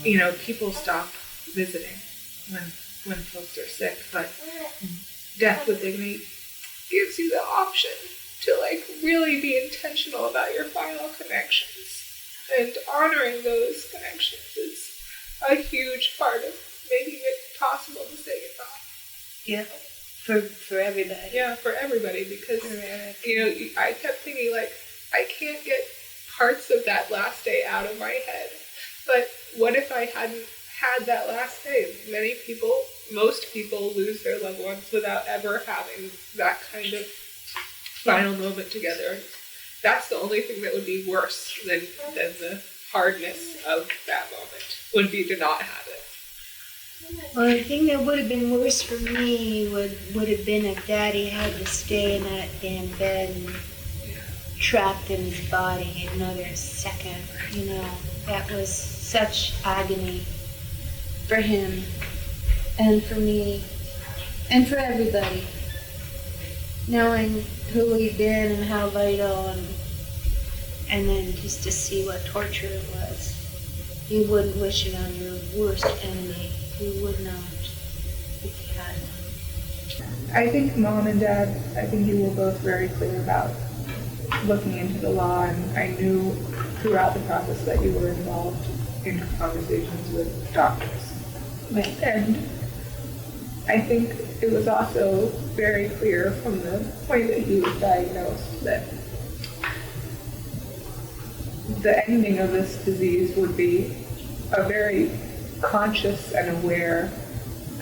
people stop visiting when folks are sick, but Death with Dignity gives you the option to really be intentional about your final connections, and honoring those connections is a huge part of making it possible to say goodbye. Yeah, for everybody. Yeah, for everybody, because I kept thinking I can't get parts of that last day out of my head. But what if I hadn't had that last day? Most people lose their loved ones without ever having that kind of final moment together. That's the only thing that would be worse than the hardness of that moment, would be to not have it. Well, the thing that would have been worse for me would have been if Daddy had to stay in that damn bed and trapped in his body another second. That was such agony for him and for me and for everybody. Knowing who he'd been and how vital, and then just to see what torture it was. You wouldn't wish it on your worst enemy. You would not, if you had one. I think Mom and Dad, you were both very clear about looking into the law, and I knew throughout the process that you were involved in conversations with doctors. Right. And I think it was also very clear from the point that he was diagnosed that the ending of this disease would be a very conscious and aware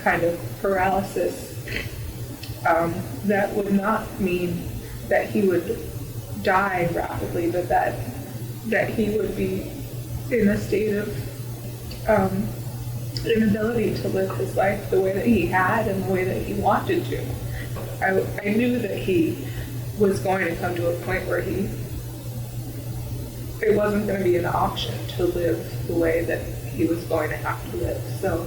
kind of paralysis that would not mean that he would die rapidly, but that he would be in a state of inability to live his life the way that he had and the way that he wanted to. I knew that he was going to come to a point where it wasn't going to be an option to live the way that he was going to have to live. So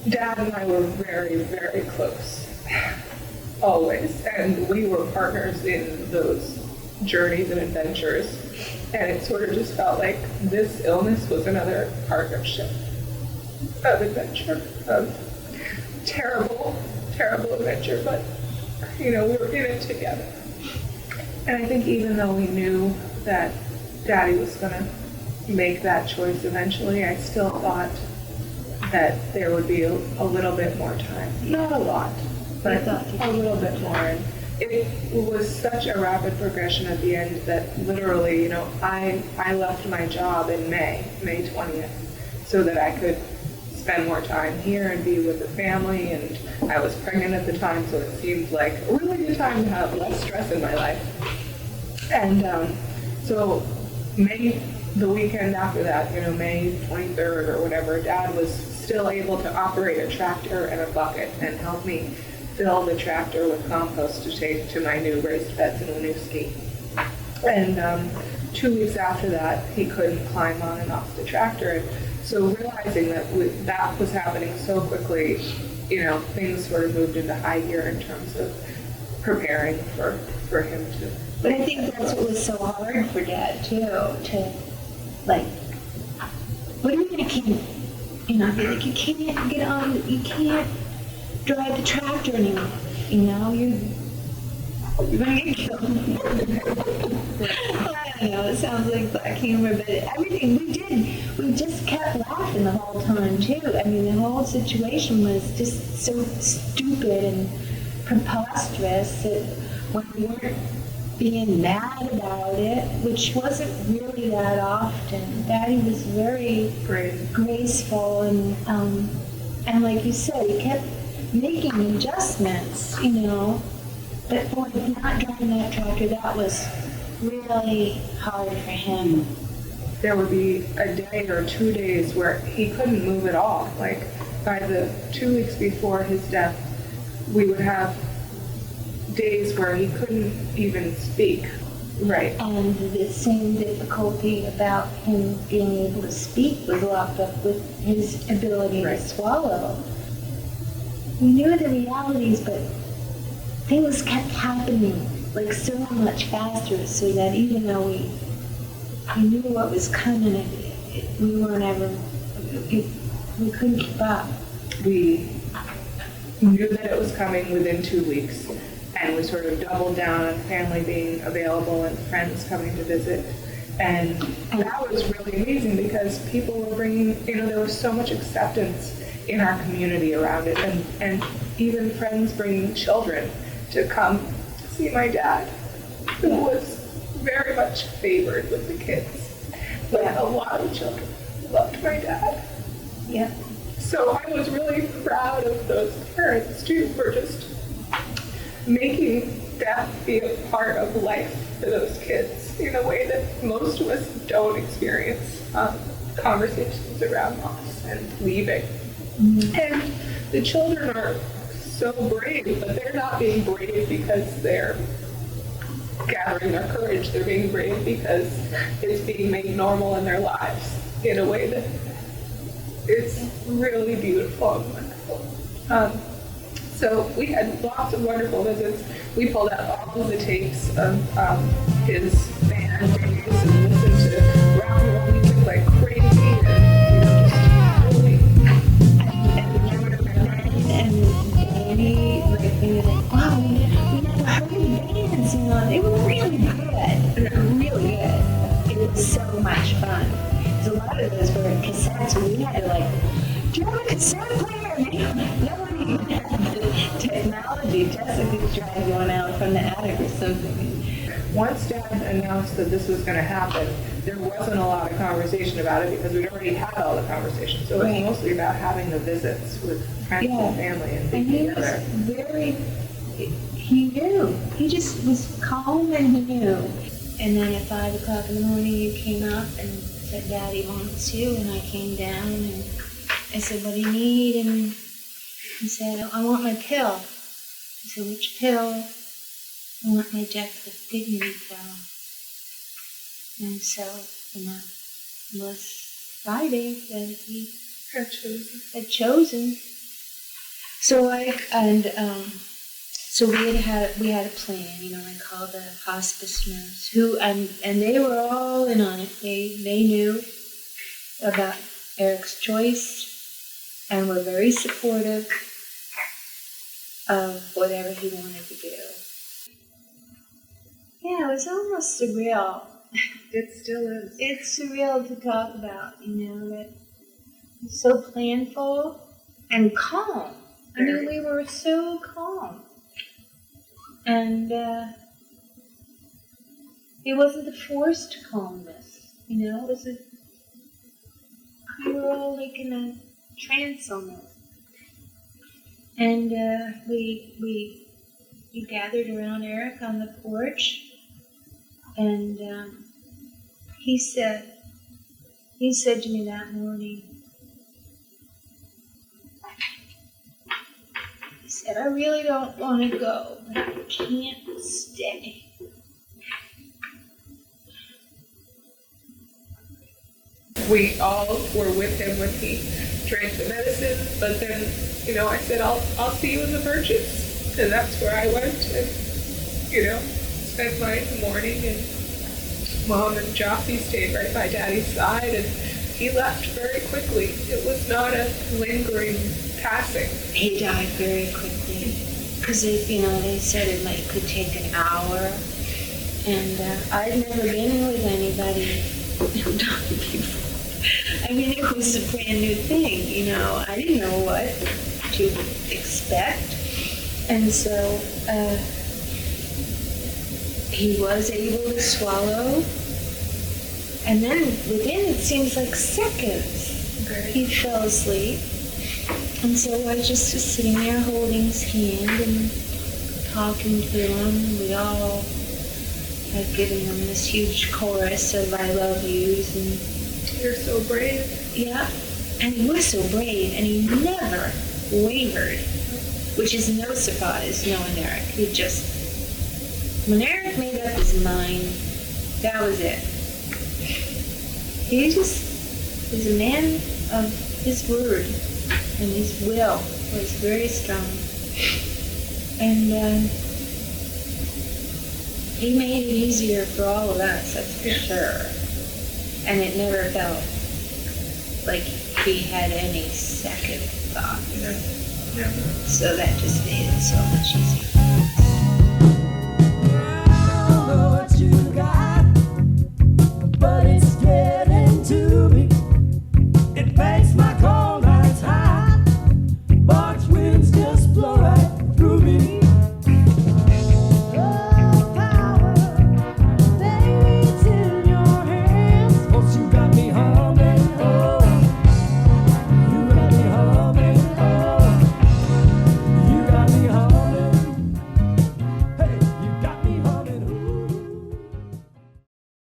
Dad and I were very, very close, always, and we were partners in those journeys and adventures, and it sort of just felt like this illness was another partnership of adventure, of terrible, terrible adventure, but we were in it together. And I think even though we knew that Daddy was going to make that choice eventually, I still thought that there would be a little bit more time. Not a lot, but a little bit more. And it was such a rapid progression at the end that literally, I left my job in May 20th, so that I could spend more time here and be with the family, and I was pregnant at the time, so it seemed like a really good time to have less stress in my life. And so the weekend after that, May 23rd or whatever, Dad was still able to operate a tractor and a bucket and help me fill the tractor with compost to take to my new raised beds in Winooski. And 2 weeks after that, he couldn't climb on and off the tractor. And so realizing that that was happening so quickly, things sort of moved into high gear in terms of preparing for him to. But I think that's what was so hard for Dad too, to what are you gonna keep? You can't get on, you can't drive the tractor anymore. You're gonna get killed. I don't know, it sounds like black humor, but everything we just kept laughing the whole time too. The whole situation was just so stupid and preposterous that when we weren't being mad about it, which wasn't really that often, Daddy was very graceful and like you said, he kept making adjustments, but for not driving that tractor, that was really hard for him. There would be a day or 2 days where he couldn't move at all. Like by the 2 weeks before his death, we would have days where he couldn't even speak. Right. And the same difficulty about him being able to speak was locked up with his ability to swallow. We knew the realities, but things kept happening so much faster, so that even though we knew what was coming, we weren't ever, we couldn't keep up. We knew that it was coming within 2 weeks, and we sort of doubled down on family being available and friends coming to visit. And that was really amazing because people were bringing, there was so much acceptance in our community around it, and even friends bringing children to come see my dad, who was very much favored with the kids. But a lot of children loved my dad. Yeah. So I was really proud of those parents too for just making death be a part of life for those kids in a way that most of us don't experience conversations around loss and leaving. And the children are so brave, but they're not being brave because they're gathering their courage. They're being brave because it's being made normal in their lives in a way that is really beautiful and wonderful. So we had lots of wonderful visits. We pulled out all of the tapes of his band days and listened to rock and roll music like crazy, and just really. And Danny, he was like, wow, we never heard bands, they were really good. Really good. It was so much fun. Because a lot of those were cassettes, and we had to do you have a cassette player? Nobody even had the technology. Jessica tried one out from the attic or something. Once Dad announced that this was going to happen, there wasn't a lot of conversation about it because we'd already had all the conversations. So it was mostly about having the visits with friends and family and being together. He knew. He just was calm and he knew. And then at 5 o'clock in the morning, he came up and said, Daddy wants you. And I came down and I said, what do you need? And he said, I want my pill. I said, which pill? I want my Death with Dignity pill. And so, that was Friday that he had chosen. So so we had a plan, I called the hospice nurse and they were all in on it. They knew about Eric's choice and were very supportive of whatever he wanted to do. Yeah, it was almost surreal. It still is. It's surreal to talk about, that it's so planful and calm. I mean, we were so calm. And it wasn't a forced calmness, it was we were all like in a trance almost. And we gathered around Eric on the porch, and he said to me that morning, he said, I really don't want to go, but I can't stay. We all were with him when he drank the medicine, but then, I said, I'll see you in the Birches. And that's where I went and, spent my morning, and Mom and Jossie stayed right by Daddy's side, and he left very quickly. It was not a lingering passing. He died very quickly, because they said it could take an hour, and I'd never been with anybody who died before. I mean, it was a brand new thing, I didn't know what to expect, and so he was able to swallow, and then within, it seems like seconds, he fell asleep. And so I just was sitting there holding his hand and talking to him. We all had given him this huge chorus of I love yous. And you're so brave. Yeah, and he was so brave, and he never wavered, which is no surprise knowing Eric. When Eric made up his mind, that was it. He just was a man of his word. And his will was very strong. And he made it easier for all of us, that's for sure. And it never felt like he had any second thoughts. Yeah. So that just made it so much easier.